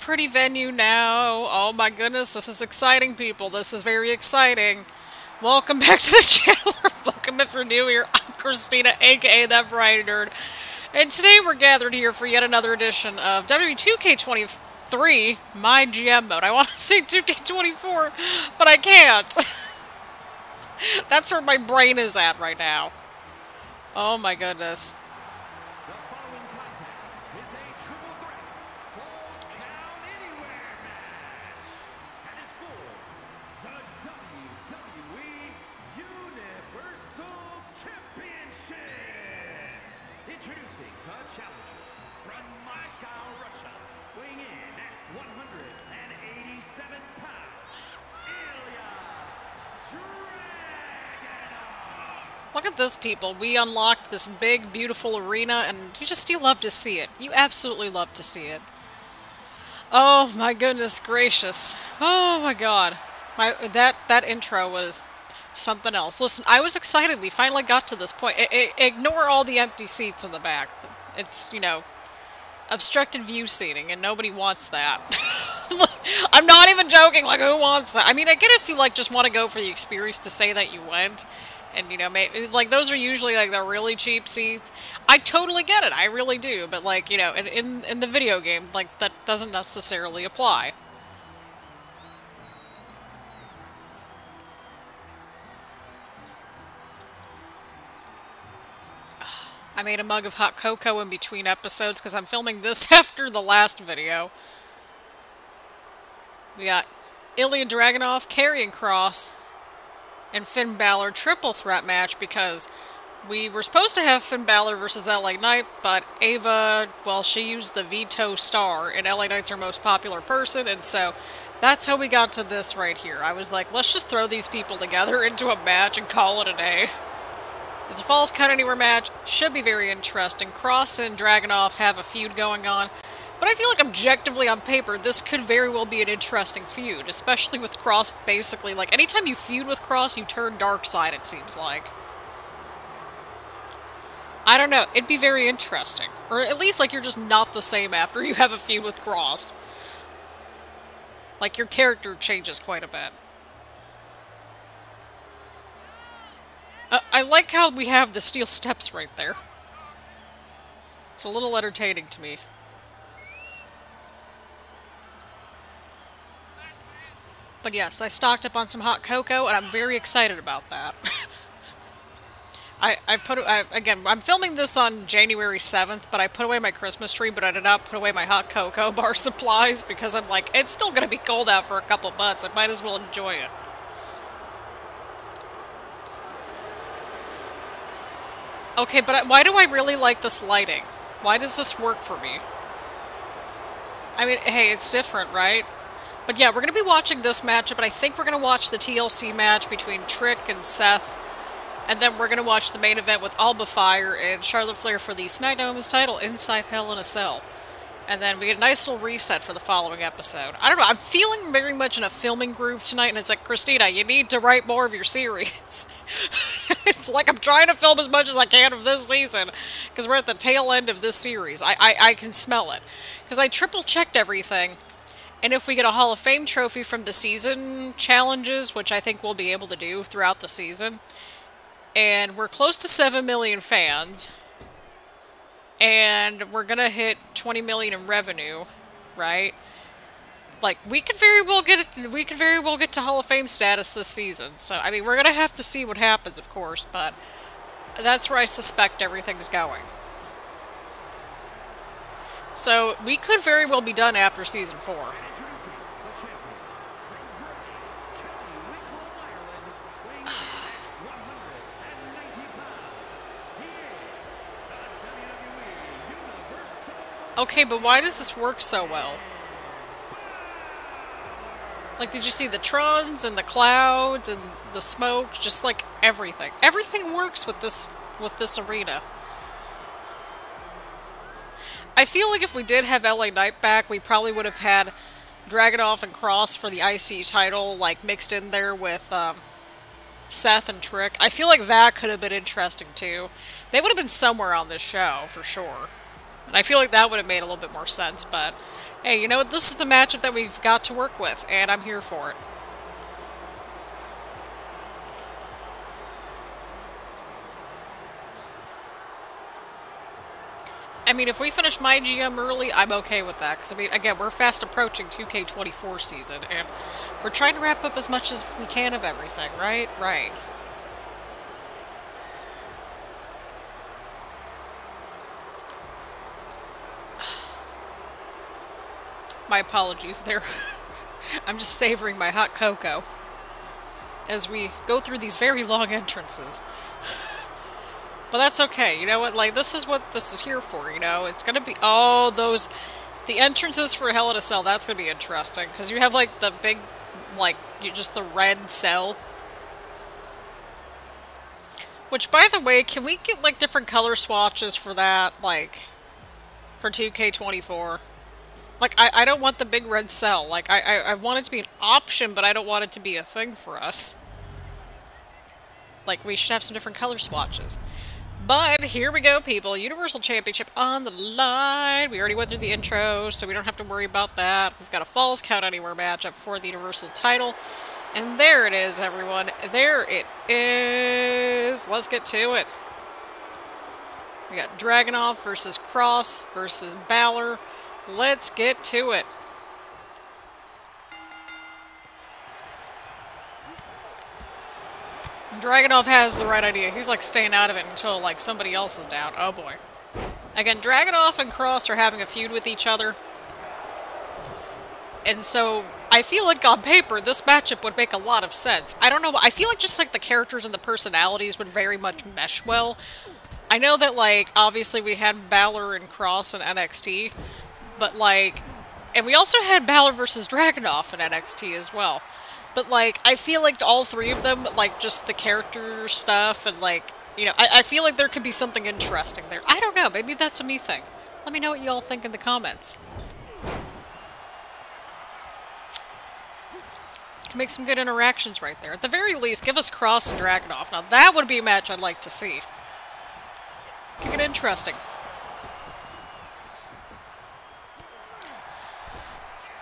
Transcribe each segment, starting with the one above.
pretty venue now. Oh my goodness, this is exciting, people. This is very exciting. Welcome back to the channel. Welcome if you're new here. I'm Christina, aka That Variety Nerd. And today we're gathered here for yet another edition of WWE 2K23 MyGM mode. I want to say 2K24, but I can't. That's where my brain is at right now. Oh my goodness. Look at this, people. We unlocked this big, beautiful arena, and you love to see it. You absolutely love to see it. Oh my goodness gracious. Oh my god. That intro was something else. Listen, I was excited. We finally got to this point. Ignore all the empty seats in the back. It's, you know, obstructed view seating, and nobody wants that. I'm not even joking. Like, who wants that? I mean, I get it if you, like, just want to go for the experience to say that you went. And, you know, maybe, like, those are usually, like, the really cheap seats. I totally get it. I really do. But, like, you know, in the video game, like, that doesn't necessarily apply. I made a mug of hot cocoa in between episodes because I'm filming this after the last video. We got Ilja, Dragunov, Karrion, Kross, and Finn Balor triple threat match because we were supposed to have Finn Balor versus LA Knight, but Ava, well, she used the veto star, and LA Knight's her most popular person, and so that's how we got to this right here. I was like, let's just throw these people together into a match and call it a day. It's a Falls Count Anywhere match. Should be very interesting. Kross and Dragunov have a feud going on. But I feel like objectively on paper, this could very well be an interesting feud. Especially with Kross basically, like, anytime you feud with Kross, you turn dark side, it seems like. I don't know. It'd be very interesting. Or at least, like, you're just not the same after you have a feud with Kross. Like, your character changes quite a bit. I like how we have the steel steps right there. It's a little entertaining to me. But yes, I stocked up on some hot cocoa, and I'm very excited about that. Again, I'm filming this on January 7th, but I put away my Christmas tree, but I did not put away my hot cocoa bar supplies, because I'm like, it's still going to be cold out for a couple months. I might as well enjoy it. Okay, but why do I really like this lighting? Why does this work for me? I mean, hey, it's different, right? But yeah, we're going to be watching this matchup, and I think we're going to watch the TLC match between Trick and Seth. And then we're going to watch the main event with Alba, Fyre, and Charlotte Flair for the Smackdown Women's title inside Hell in a Cell. And then we get a nice little reset for the following episode. I don't know, I'm feeling very much in a filming groove tonight, and it's like, Christina, you need to write more of your series. It's like I'm trying to film as much as I can of this season, because we're at the tail end of this series. I can smell it. Because I triple-checked everything, and if we get a Hall of Fame trophy from the season challenges, which I think we'll be able to do throughout the season, and we're close to 7 million fans, and we're gonna hit 20 million in revenue, right? Like, we could very well get to Hall of Fame status this season. So, I mean, we're gonna have to see what happens, of course, but that's where I suspect everything's going. So, we could very well be done after Season 4. Okay, but why does this work so well? Like, did you see the trons and the clouds and the smoke? Just like everything. Everything works with this arena. I feel like if we did have LA Knight back, we probably would have had Dragunov and Kross for the IC title, like, mixed in there with Seth and Trick. I feel like that could have been interesting, too. They would have been somewhere on this show, for sure. And I feel like that would have made a little bit more sense, but hey, you know what? This is the matchup that we've got to work with, and I'm here for it. I mean, if we finish MyGM early, I'm okay with that. Because, I mean, again, we're fast approaching 2K24 season, and we're trying to wrap up as much as we can of everything, right? Right. My apologies there. I'm just savoring my hot cocoa as we go through these very long entrances. But that's okay, you know what, like, this is what this is here for, you know? It's gonna be, oh, those, the entrances for Hell in a Cell, that's gonna be interesting, because you have, like, the big, like, just the red cell. Which, by the way, can we get, like, different color swatches for that, like, for 2K24? Like, I don't want the big red cell, like, I want it to be an option, but I don't want it to be a thing for us. Like, we should have some different color swatches. But here we go, people. Universal Championship on the line. We already went through the intro, so we don't have to worry about that. We've got a Falls Count Anywhere matchup for the Universal title. And there it is, everyone. There it is. Let's get to it. We got Dragunov versus Kross versus Balor. Let's get to it. Dragunov has the right idea. He's like staying out of it until like somebody else is down. Oh boy. Again, Dragunov and Kross are having a feud with each other. And so I feel like on paper this matchup would make a lot of sense. I don't know, I feel like just like the characters and the personalities would very much mesh well. I know that like obviously we had Balor and Kross in NXT, but like, and we also had Balor versus Dragunov in NXT as well. But, like, I feel like all three of them, like, just the character stuff and, like, you know, I feel like there could be something interesting there. I don't know. Maybe that's a me thing. Let me know what you all think in the comments. Can make some good interactions right there. At the very least, give us Kross and Dragunov. Now, that would be a match I'd like to see. Could get interesting.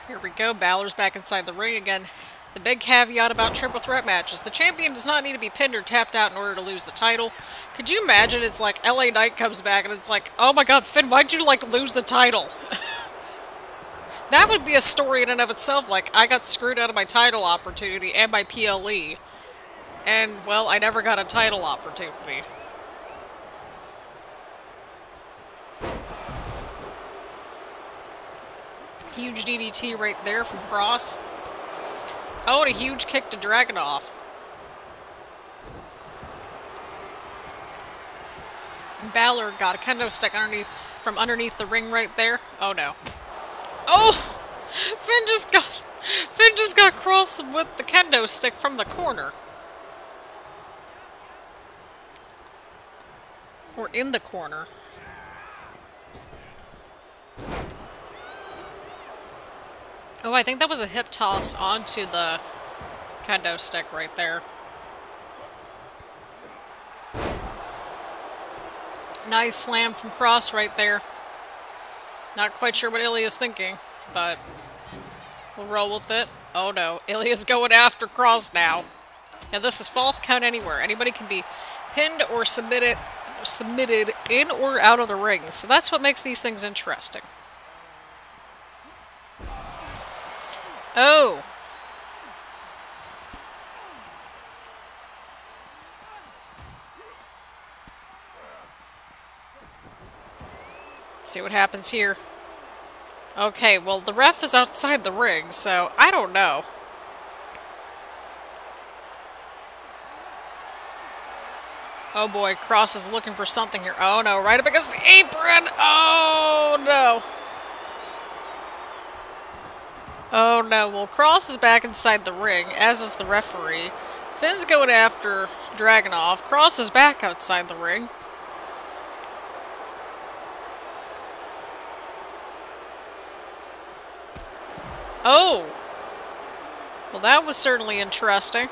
Here we go. Balor's back inside the ring again. The big caveat about triple threat matches. The champion does not need to be pinned or tapped out in order to lose the title. Could you imagine it's like LA Knight comes back and it's like, oh my god, Finn, why'd you like lose the title? That would be a story in and of itself. Like, I got screwed out of my title opportunity and my PLE. And, well, I never got a title opportunity. Huge DDT right there from Kross. Oh, and a huge kick to Dragunov. And Balor got a kendo stick from underneath the ring right there. Oh no. Oh! Finn just got Kross with the kendo stick from the corner. Or in the corner. Oh, I think that was a hip toss onto the kendo stick right there. Nice slam from Kross right there. Not quite sure what Ilja's thinking, but we'll roll with it. Oh no, Ilja's going after Kross now. Yeah, this is Falls Count Anywhere. Anybody can be pinned or submitted in or out of the ring. So that's what makes these things interesting. Oh. Let's see what happens here. Okay, well, the ref is outside the ring, so I don't know. Oh boy, Kross is looking for something here. Oh no, right up against the apron! Oh no! Oh no, well, Kross is back inside the ring, as is the referee. Finn's going after Dragunov. Kross is back outside the ring. Oh! Well, that was certainly interesting.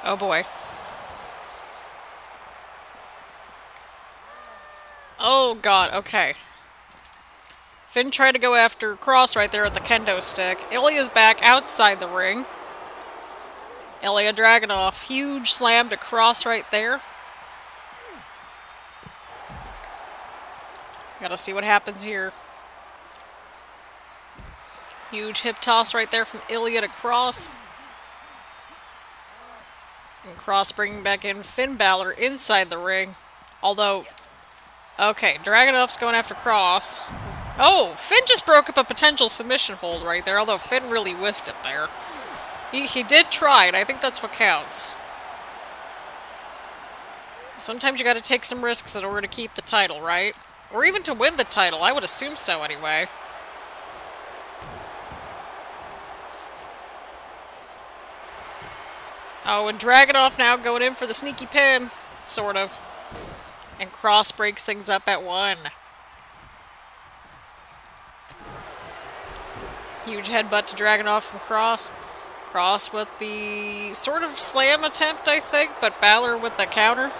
Oh boy. Oh god, okay. Finn tried to go after Kross right there with the kendo stick. Ilja's back outside the ring. Ilja Dragunov, huge slam to Kross right there. Gotta see what happens here. Huge hip toss right there from Ilja to Kross. And Kross bringing back in Finn Balor inside the ring. Although, okay, Dragunov's going after Kross. Oh, Finn just broke up a potential submission hold right there, although Finn really whiffed it there. He did try it. I think that's what counts. Sometimes you gotta take some risks in order to keep the title, right? Or even to win the title. I would assume so anyway. Oh, and Dragunov now going in for the sneaky pin. Sort of. And Kross breaks things up at 1. Huge headbutt to Dragunov from Kross. Kross with the sort of slam attempt, I think, but Balor with the counter.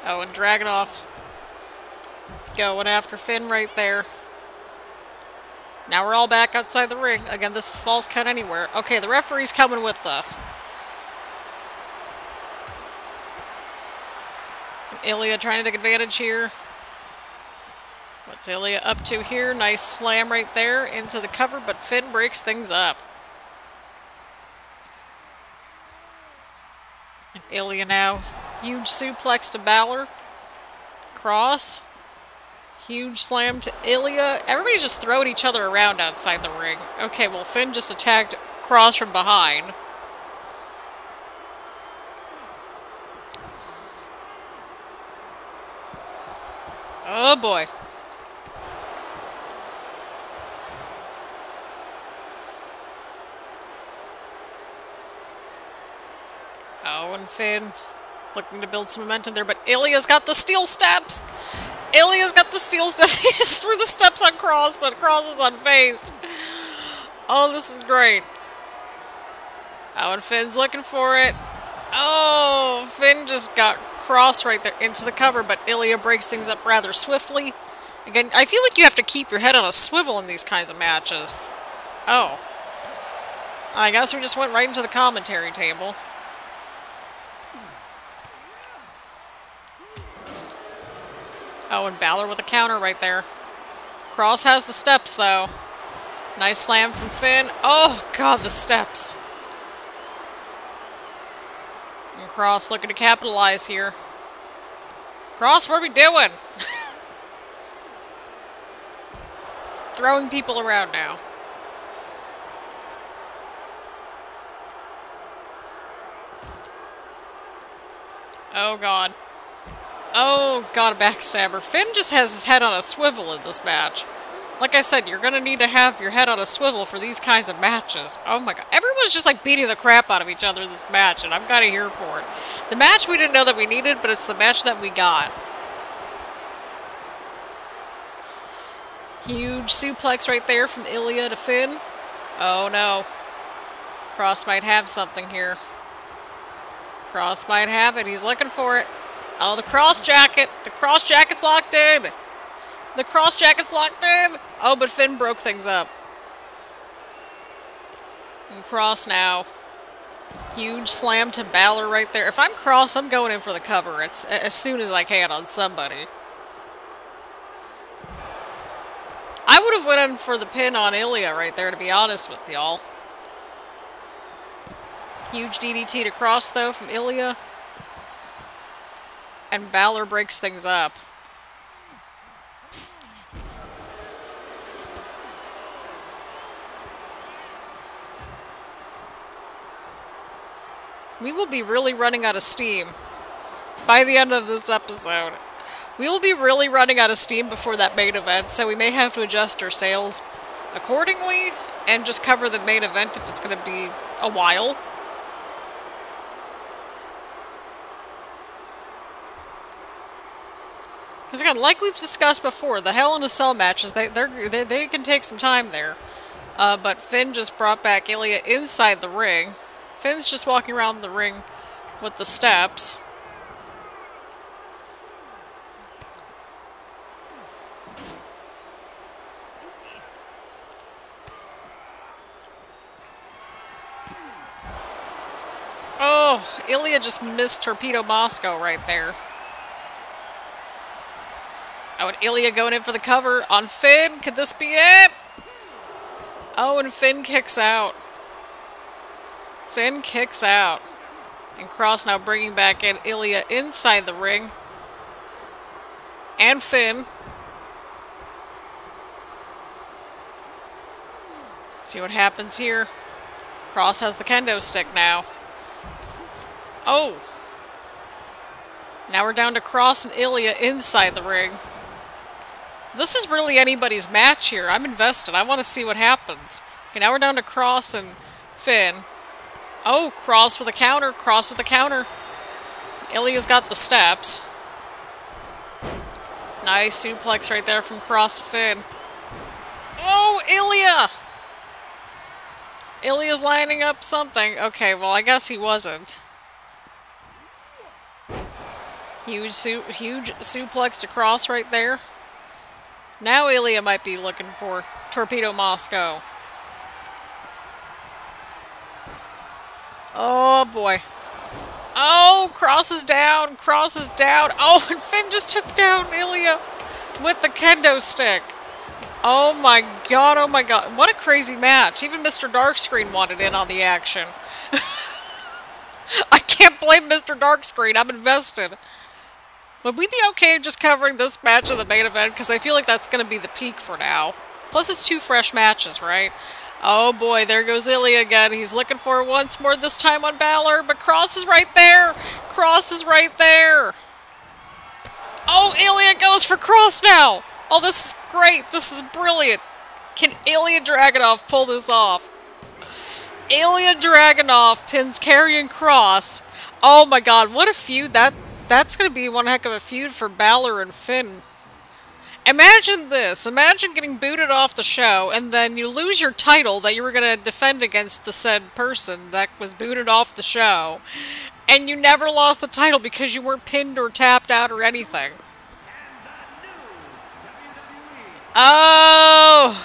Oh, and Dragunov going after Finn right there. Now we're all back outside the ring. Again, this is false count anywhere. Okay, the referee's coming with us. Ilja trying to take advantage here. What's Ilja up to here? Nice slam right there into the cover, but Finn breaks things up. And Ilja now. Huge suplex to Balor. Kross. Huge slam to Ilja. Everybody's just throwing each other around outside the ring. Okay, well, Finn just attacked Kross from behind. Oh boy. Oh, and Finn looking to build some momentum there, but Ilja's got the steel steps! Ilja's got the steel steps. He just threw the steps on Kross, but Kross is unfazed. Oh, this is great. Oh, and Finn's looking for it. Oh, Finn just got Kross right there into the cover, but Ilja breaks things up rather swiftly. Again, I feel like you have to keep your head on a swivel in these kinds of matches. Oh. I guess we just went right into the commentary table. Oh, and Balor with a counter right there. Kross has the steps, though. Nice slam from Finn. Oh, God, the steps. And Kross looking to capitalize here. Kross, what are we doing? Throwing people around now. Oh, God. Oh, God, a backstabber. Finn just has his head on a swivel in this match. Like I said, you're going to need to have your head on a swivel for these kinds of matches. Oh, my God. Everyone's just, like, beating the crap out of each other in this match, and I'm kind of here for it. The match we didn't know that we needed, but it's the match that we got. Huge suplex right there from Ilja to Finn. Oh, no. Kross might have something here. Kross might have it. He's looking for it. Oh, the cross jacket. The cross jacket's locked in. The cross jacket's locked in. Oh, but Finn broke things up. And Kross now. Huge slam to Balor right there. If I'm Kross, I'm going in for the cover. It's as soon as I can on somebody. I would have went in for the pin on Ilja right there, to be honest with y'all. Huge DDT to Kross, though, from Ilja. And Balor breaks things up. We will be really running out of steam by the end of this episode. We will be really running out of steam before that main event, so we may have to adjust our sails accordingly and just cover the main event if it's going to be a while. Because again, like we've discussed before, the Hell in a Cell matches, they can take some time there. But Finn just brought back Ilja inside the ring. Finn's just walking around the ring with the steps. Oh, Ilja just missed Torpedo Moscow right there. Oh, and Ilja going in for the cover on Finn. Could this be it? Oh, and Finn kicks out. Finn kicks out. And Kross now bringing back in Ilja inside the ring. And Finn. See what happens here. Kross has the kendo stick now. Oh! Now we're down to Kross and Ilja inside the ring. This is really anybody's match here. I'm invested. I want to see what happens. Okay, now we're down to Kross and Finn. Oh, Kross with a counter. Kross with a counter. Ilja's got the steps. Nice suplex right there from Kross to Finn. Oh, Ilja! Ilja's lining up something. Okay, well, I guess he wasn't. Huge suplex to Kross right there. Now Ilja might be looking for Torpedo Moscow. Oh boy. Oh, Kross is down. Kross is down. Oh, and Finn just took down Ilja with the kendo stick. Oh my god, oh my god. What a crazy match. Even Mr. Darkscreen wanted in on the action. I can't blame Mr. Darkscreen. I'm invested. Would we be okay just covering this match of the main event? Because I feel like that's going to be the peak for now. Plus, it's 2 fresh matches, right? Oh boy, there goes Ilja again. He's looking for it once more, this time on Balor. But Kross is right there. Kross is right there. Oh, Ilja goes for Kross now. Oh, this is great. This is brilliant. Can Ilja Dragunov pull this off? Ilja Dragunov pins Karrion Kross. Oh my god, what a feud. That's going to be one heck of a feud for Balor and Finn. Imagine this. Imagine getting booted off the show, and then you lose your title that you were going to defend against the said person that was booted off the show, and you never lost the title because you weren't pinned or tapped out or anything. Oh!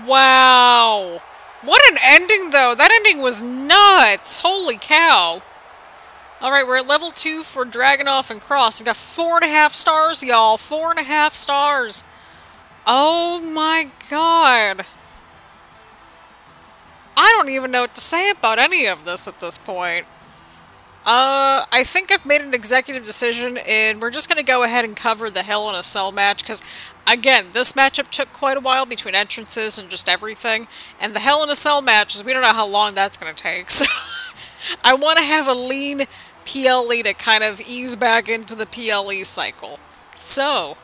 Wow! What an ending, though! That ending was nuts! Holy cow! Alright, we're at level 2 for Dragunov and Kross. We've got 4.5 stars, y'all! 4.5 stars! Oh my god! I don't even know what to say about any of this at this point. I think I've made an executive decision, and we're just going to go ahead and cover the Hell in a Cell match, because, again, this matchup took quite a while between entrances and just everything, and the Hell in a Cell matches, we don't know how long that's going to take, so I want to have a lean PLE to kind of ease back into the PLE cycle. So,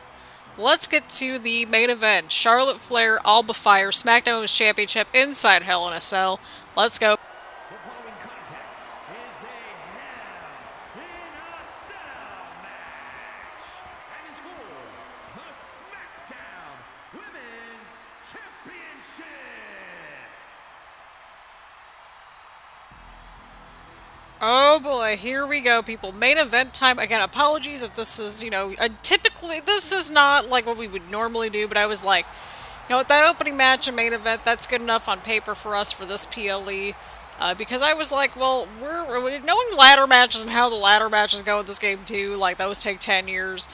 let's get to the main event. Charlotte Flair, Alba Fyre, Smackdown Women's Championship inside Hell in a Cell. Let's go. Oh boy, here we go, people. Main event time. Again, apologies if this is, you know, typically, this is not like what we would normally do, but I was like, you know what, that opening match and main event, that's good enough on paper for us for this PLE. Because I was like, well, we're knowing ladder matches and how the ladder matches go in this game too, like those take 10 years.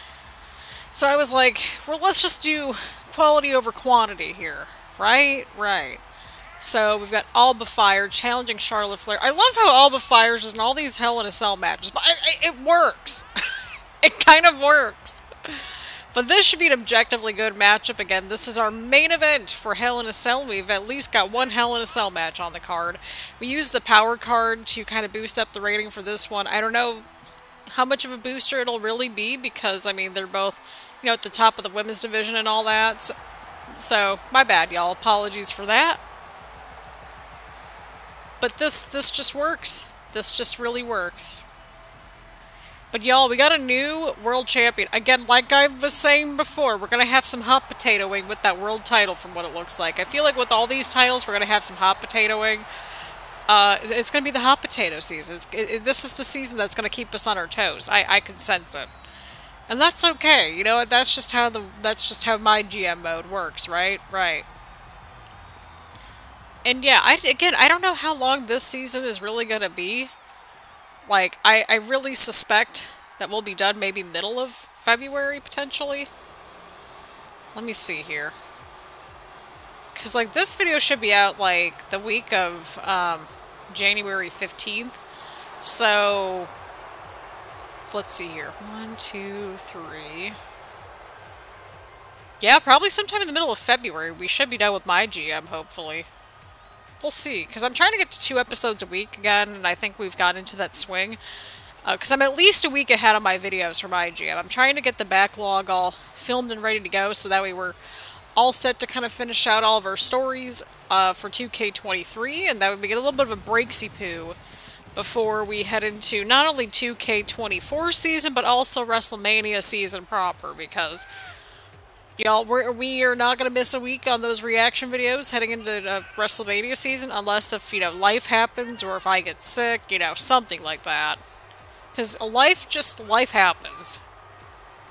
So I was like, well, let's just do quality over quantity here, right? Right. So we've got Alba Fyre challenging Charlotte Flair. I love how Alba Fyre's just in all these Hell in a Cell matches, but it works. It kind of works. But this should be an objectively good matchup. Again, this is our main event for Hell in a Cell. We've at least got one Hell in a Cell match on the card. We used the power card to kind of boost up the rating for this one. I don't know how much of a booster it'll really be because, I mean, they're both, you know, at the top of the women's division and all that. So my bad, y'all. Apologies for that. But this just works. This just really works. But y'all, we got a new world champion. Again, like I was saying before, we're going to have some hot potatoing with that world title from what it looks like. I feel like with all these titles, we're going to have some hot potatoing. It's going to be the hot potato season. This is the season that's going to keep us on our toes. I can sense it. And that's okay. You know, that's just how my GM mode works, right? Right. And yeah, I don't know how long this season is really going to be. Like, I really suspect that we'll be done maybe middle of February, potentially. Let me see here. Because, like, this video should be out, like, the week of January 15th. So, let's see here. 1, 2, 3. Yeah, probably sometime in the middle of February. We should be done with MyGM, hopefully. We'll see, because I'm trying to get to 2 episodes a week again, and I think we've got into that swing. Because I'm at least a week ahead on my videos for MyGM. I'm trying to get the backlog all filmed and ready to go, so that way we're all set to kind of finish out all of our stories for 2K23, and that would be a little bit of a breaksy poo before we head into not only 2K24 season, but also WrestleMania season proper, because... y'all, we are not going to miss a week on those reaction videos heading into WrestleMania season, unless if, you know, life happens, or if I get sick, you know, something like that. Because life happens.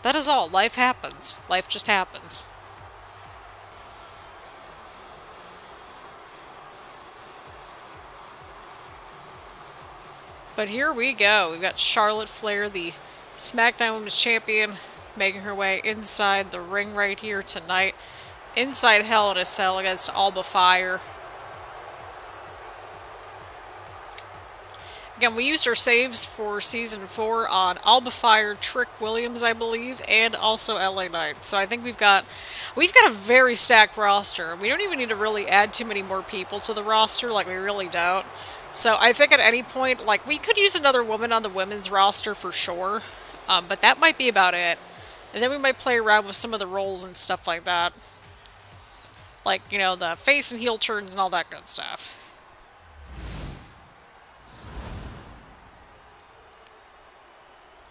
That is all. Life happens. Life just happens. But here we go. We've got Charlotte Flair, the SmackDown Women's Champion, making her way inside the ring right here tonight. Inside Hell in a Cell against Alba Fyre. Again, we used our saves for Season 4 on Alba Fyre, Trick Williams, I believe, and also LA Knight. So I think we've got a very stacked roster. We don't even need to really add too many more people to the roster, like we really don't. So I think at any point, like, we could use another woman on the women's roster for sure. But that might be about it. And then we might play around with some of the roles and stuff like that. Like, you know, the face and heel turns and all that good stuff.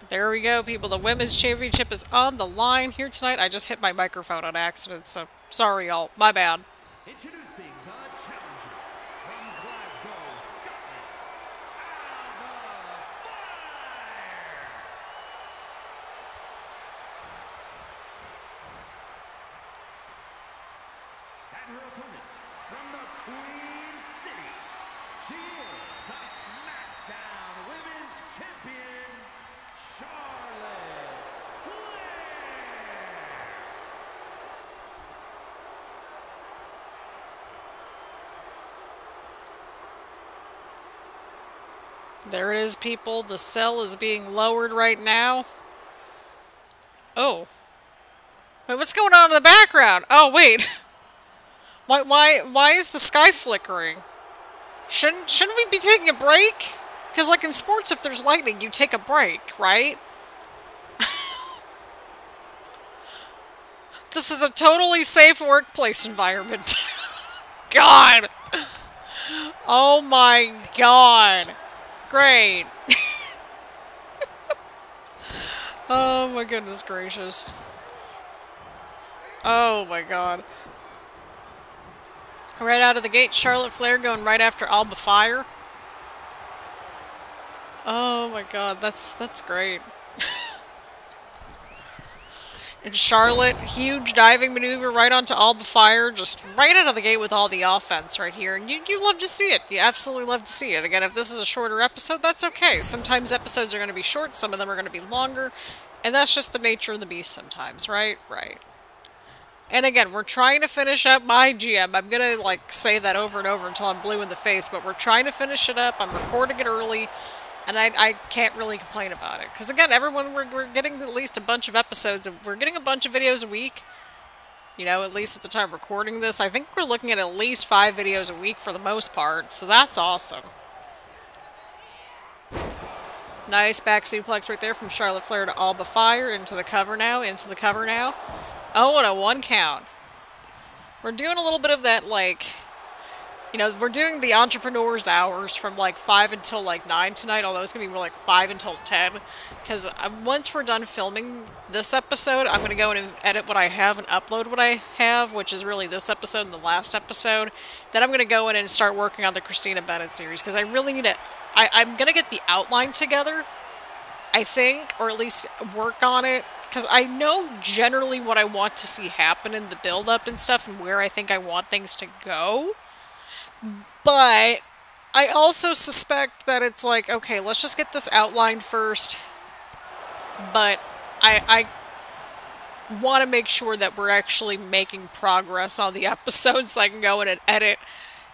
But there we go, people. The Women's Championship is on the line here tonight. I just hit my microphone on accident, so sorry, y'all. My bad. Introducing the challenger from Glasgow, Scotland, and her opponent from the Queen City, she is the SmackDown Women's Champion, Charlotte Flair. There it is, people. The cell is being lowered right now. Oh. Wait, what's going on in the background? Oh, wait. Why is the sky flickering? Shouldn't we be taking a break? Because, like, in sports, if there's lightning, you take a break, right? This is a totally safe workplace environment. God. Oh my God. Great. Oh my goodness gracious. Oh my God. Right out of the gate, Charlotte Flair going right after Alba Fyre. Oh my God, that's great. And Charlotte, huge diving maneuver right onto Alba Fyre, just right out of the gate with all the offense right here. And you love to see it. You absolutely love to see it. Again, if this is a shorter episode, that's okay. Sometimes episodes are going to be short, some of them are going to be longer. And that's just the nature of the beast sometimes, right? Right. And again, we're trying to finish up MyGM. I'm going to, like, say that over and over until I'm blue in the face, but we're trying to finish it up. I'm recording it early. And I can't really complain about it. Because again, everyone, we're getting at least a bunch of episodes. We're getting a bunch of videos a week. You know, at least at the time recording this. I think we're looking at least 5 videos a week for the most part. So that's awesome. Nice back suplex right there from Charlotte Flair to Alba Fyre. Into the cover now. Into the cover now. Oh, and a 1 count. We're doing a little bit of that, like... You know, we're doing the entrepreneur's hours from like 5 until like 9 tonight, although it's going to be more like 5 until 10. Because once we're done filming this episode, I'm going to go in and edit what I have and upload what I have, which is really this episode and the last episode. Then I'm going to go in and start working on the Christina Bennett series, because I really need to... I'm going to get the outline together, I think, or at least work on it. Because I know generally what I want to see happen in the build-up and stuff, and where I think I want things to go. But I also suspect that it's like, okay, let's just get this outlined first. But I want to make sure that we're actually making progress on the episodes so I can go in and edit.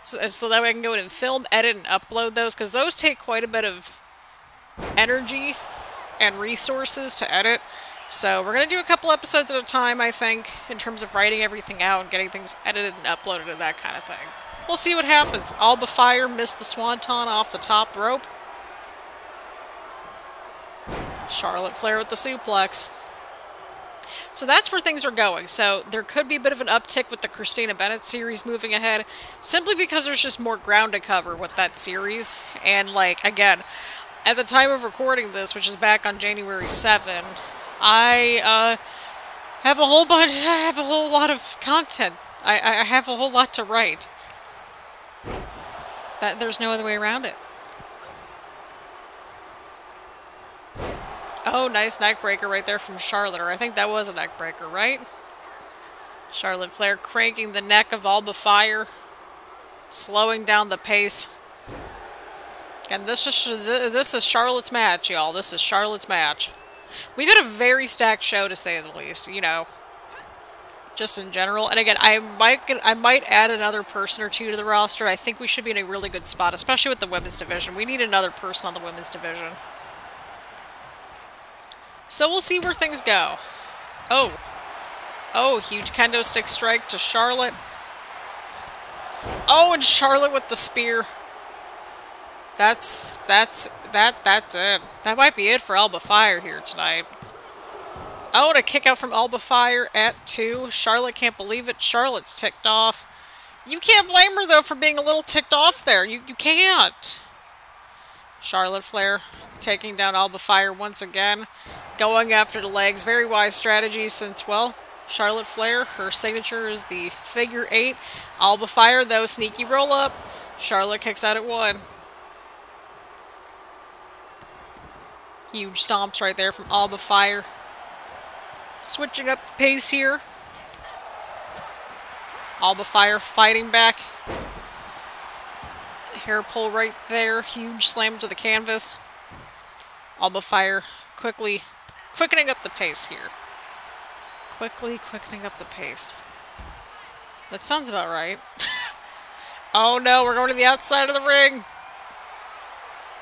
So that way I can go in and film, edit, and upload those. Because those take quite a bit of energy and resources to edit. So we're going to do a couple episodes at a time, I think, in terms of writing everything out and getting things edited and uploaded and that kind of thing. We'll see what happens. Alba Fyre missed the swanton off the top rope. Charlotte Flair with the suplex. So that's where things are going. So there could be a bit of an uptick with the Christina Bennett series moving ahead, simply because there's just more ground to cover with that series. And, like, again, at the time of recording this, which is back on January 7, I have a whole lot of content. I have a whole lot to write. There's no other way around it. Oh, nice neck breaker right there from Charlotte, or I think that was a neck breaker, right? Charlotte Flair cranking the neck of Alba Fyre, slowing down the pace. And this is Charlotte's match, y'all. This is Charlotte's match. We've got a very stacked show, to say the least, you know, just in general. And again, I might add another person or two to the roster. I think we should be in a really good spot, especially with the women's division. We need another person on the women's division. So we'll see where things go. Oh. Oh, huge kendo stick strike to Charlotte. Oh, and Charlotte with the spear. That's it. That might be it for Alba Fyre here tonight. Oh, and a kick out from Alba Fyre at 2. Charlotte can't believe it. Charlotte's ticked off. You can't blame her, though, for being a little ticked off there. You can't. Charlotte Flair taking down Alba Fyre once again. Going after the legs. Very wise strategy since, well, Charlotte Flair, her signature is the figure 8. Alba Fyre, though, sneaky roll up. Charlotte kicks out at 1. Huge stomps right there from Alba Fyre. Switching up the pace here. Alba Fyre fighting back. Hair pull right there. Huge slam to the canvas. Alba Fyre quickly quickening up the pace here. Quickly quickening up the pace. That sounds about right. Oh no, we're going to the outside of the ring.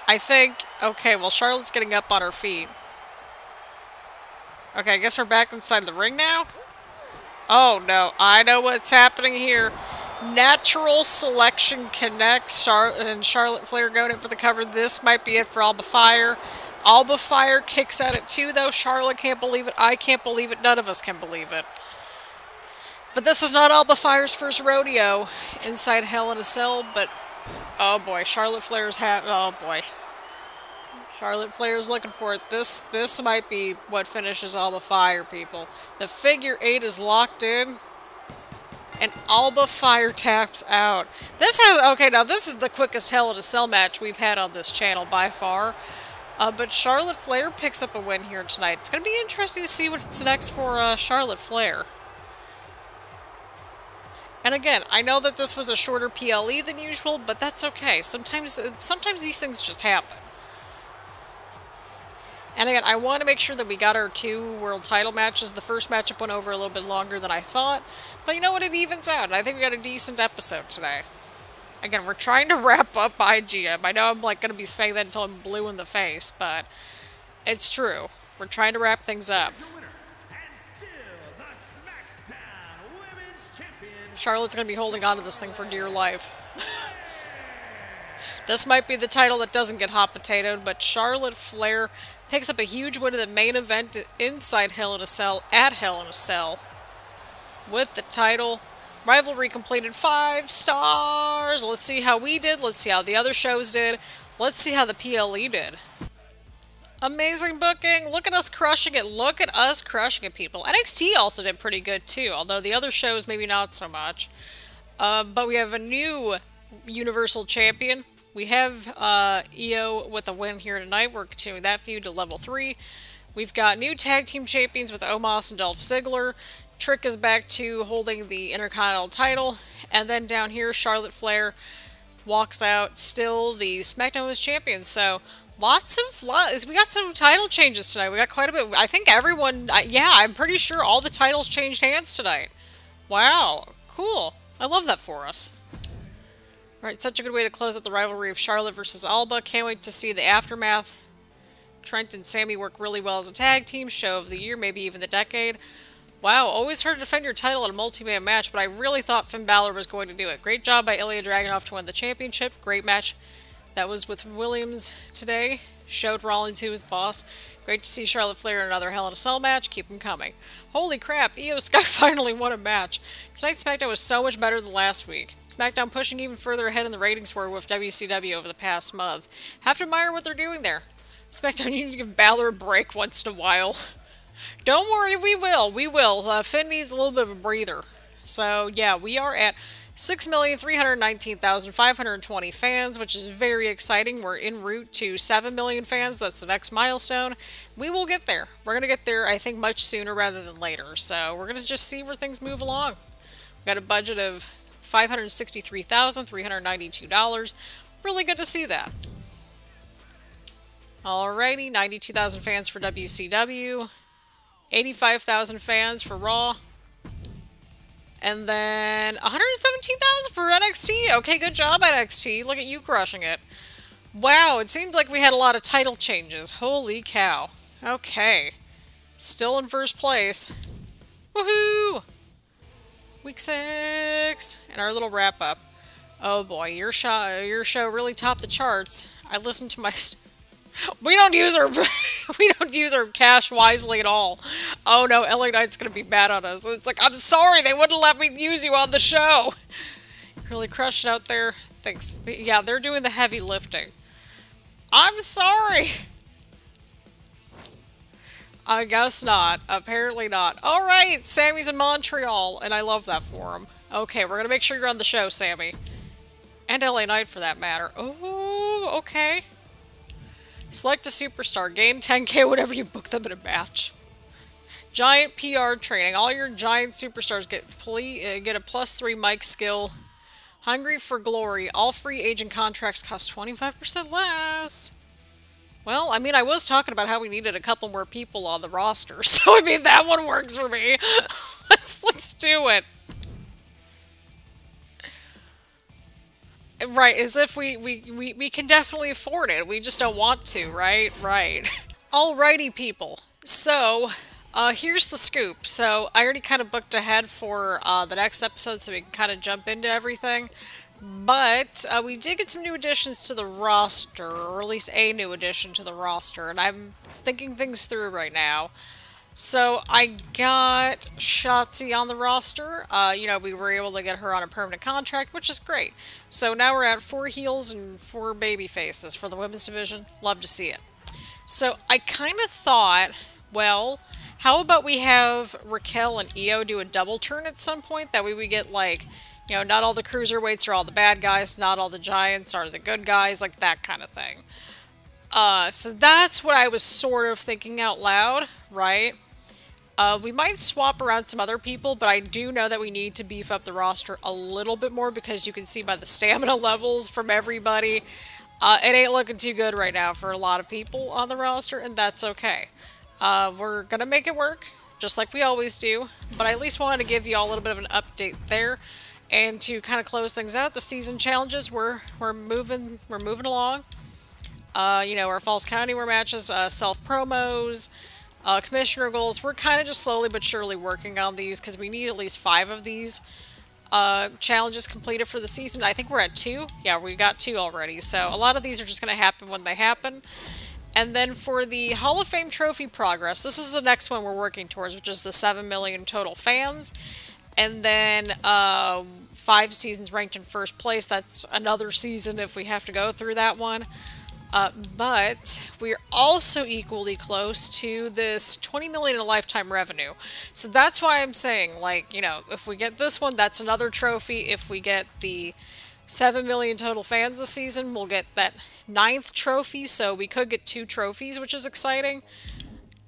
I think, okay, well, Charlotte's getting up on her feet. Okay, I guess we're back inside the ring now? Oh, no. I know what's happening here. Natural selection connects. And Charlotte Flair going in for the cover. This might be it for Alba Fyre. Alba Fyre kicks out at 2, though. Charlotte can't believe it. I can't believe it. None of us can believe it. But this is not Alba Fyre's first rodeo inside Hell in a Cell, but... oh, boy. Charlotte Flair's oh, boy. Charlotte Flair's looking for it. This might be what finishes Alba Fyre, people. The figure 8 is locked in. And Alba Fyre taps out. Okay, now this is the quickest Hell in a Cell match we've had on this channel by far. But Charlotte Flair picks up a win here tonight. It's going to be interesting to see what's next for Charlotte Flair. And again, I know that this was a shorter PLE than usual, but that's okay. Sometimes these things just happen. And again, I want to make sure that we got our 2 world title matches. The first matchup went over a little bit longer than I thought. But you know what? It evens out. And I think we got a decent episode today. Again, we're trying to wrap up MyGM. I know I'm like going to be saying that until I'm blue in the face, but it's true. We're trying to wrap things up. Charlotte's going to be holding on to this thing for dear life. This might be the title that doesn't get hot potatoed, but Charlotte Flair picks up a huge win in the main event inside Hell in a Cell, at Hell in a Cell, with the title. Rivalry completed 5 stars. Let's see how we did. Let's see how the other shows did. Let's see how the PLE did. Amazing booking. Look at us crushing it. Look at us crushing it, people. NXT also did pretty good, too. Although the other shows, maybe not so much. But we have a new Universal Champion. We have Io with a win here tonight. We're continuing that feud to level 3. We've got new Tag Team Champions with Omos and Dolph Ziggler. Trick is back to holding the Intercontinental title. And then down here, Charlotte Flair walks out still the Smackdown Women's Champion. So, we got some title changes tonight. We got quite a bit. I think everyone, yeah, I'm pretty sure all the titles changed hands tonight. Wow, cool. I love that for us. Alright, such a good way to close out the rivalry of Charlotte versus Alba. Can't wait to see the aftermath. Trent and Sammy work really well as a tag team. Show of the year, maybe even the decade. Wow, always hard to defend your title in a multi-man match, but I really thought Finn Balor was going to do it. Great job by Ilja Dragunov to win the championship. Great match. That was with Williams today. Showed Rollins who was boss. Great to see Charlotte Flair in another Hell in a Cell match. Keep them coming. Holy crap, Io Sky finally won a match. Tonight's SmackDown was so much better than last week. SmackDown pushing even further ahead in the ratings war with WCW over the past month. Have to admire what they're doing there. SmackDown, you need to give Balor a break once in a while. Don't worry, we will. We will. Finn needs a little bit of a breather. So, yeah, we are at 6,319,520 fans, which is very exciting. We're en route to 7 million fans. That's the next milestone. We will get there. We're going to get there, I think, much sooner rather than later. So, we're going to just see where things move along. We've got a budget of $563,392. Really good to see that. Alrighty, 92,000 fans for WCW, 85,000 fans for Raw, and then 117,000 for NXT. Okay, good job, NXT. Look at you crushing it. Wow, it seemed like we had a lot of title changes. Holy cow. Okay. Still in first place. Woohoo! Week 6. And our little wrap-up. Oh boy, your show really topped the charts. I listened to my... We don't use our cash wisely at all. Oh no, LA Knight's gonna be mad on us. It's like, I'm sorry, they wouldn't let me use you on the show. Really crushed out there. Thanks. Yeah, they're doing the heavy lifting. I'm sorry. I guess not. Apparently not. Alright, Sammy's in Montreal, and I love that for him. Okay, we're gonna make sure you're on the show, Sammy. And LA Knight, for that matter. Oh, okay. Select a superstar. Gain 10k whenever you book them in a match. Giant PR training. All your giant superstars get a +3 mic skill. Hungry for glory. All free agent contracts cost 25% less. Well, I mean, I was talking about how we needed a couple more people on the roster, so I mean, that one works for me. Let's do it. Right, as if we can definitely afford it. We just don't want to, right? Right. Alrighty, people. So, here's the scoop. So, I already kind of booked ahead for the next episode so we can kind of jump into everything. But, we did get some new additions to the roster, or at least a new addition to the roster, and I'm thinking things through right now. So, I got Shotzi on the roster. You know, we were able to get her on a permanent contract, which is great. So now we're at 4 heels and 4 baby faces for the women's division. Love to see it. So I kind of thought, well, how about we have Raquel and Io do a double turn at some point? That way we get, like, you know, not all the cruiserweights are all the bad guys, not all the giants are the good guys, like that kind of thing. So that's what I was sort of thinking out loud, right? We might swap around some other people, but I do know that we need to beef up the roster a little bit more because you can see by the stamina levels from everybody, it ain't looking too good right now for a lot of people on the roster, and that's okay. We're gonna make it work, just like we always do, but I at least wanted to give you all a little bit of an update there. And to kind of close things out, the season challenges, we're moving along. You know, our Falls County War matches, self-promos, commissioner goals, we're kind of just slowly but surely working on these because we need at least 5 of these challenges completed for the season. I think we're at 2. Yeah, we got 2 already. So a lot of these are just going to happen when they happen. And then for the Hall of Fame trophy progress, this is the next one we're working towards, which is the 7 million total fans. And then 5 seasons ranked in first place. That's another season if we have to go through that one. But we're also equally close to this 20 million in lifetime revenue. So that's why I'm saying, like, you know, if we get this one, that's another trophy. If we get the 7 million total fans this season, we'll get that 9th trophy. So we could get 2 trophies, which is exciting.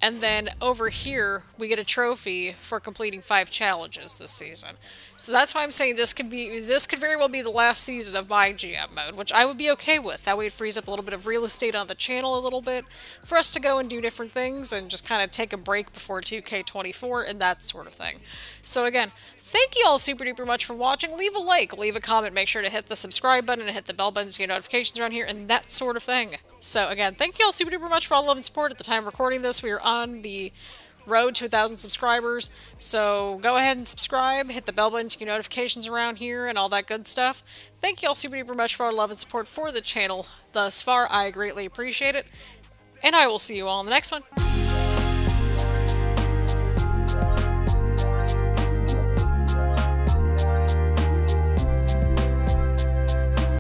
And then over here, we get a trophy for completing 5 challenges this season. So that's why I'm saying this could very well be the last season of MyGM mode, which I would be okay with. That way it frees up a little bit of real estate on the channel a little bit for us to go and do different things and just kind of take a break before 2K24 and that sort of thing. So again, thank you all super duper much for watching. Leave a like, leave a comment, make sure to hit the subscribe button and hit the bell button to get notifications around here and that sort of thing. So again, thank you all super duper much for all the love and support. At the time of recording this, we are on the road to 1,000 subscribers. So go ahead and subscribe, hit the bell button to get notifications around here and all that good stuff. Thank you all super duper much for all the love and support for the channel thus far. I greatly appreciate it. And I will see you all in the next one.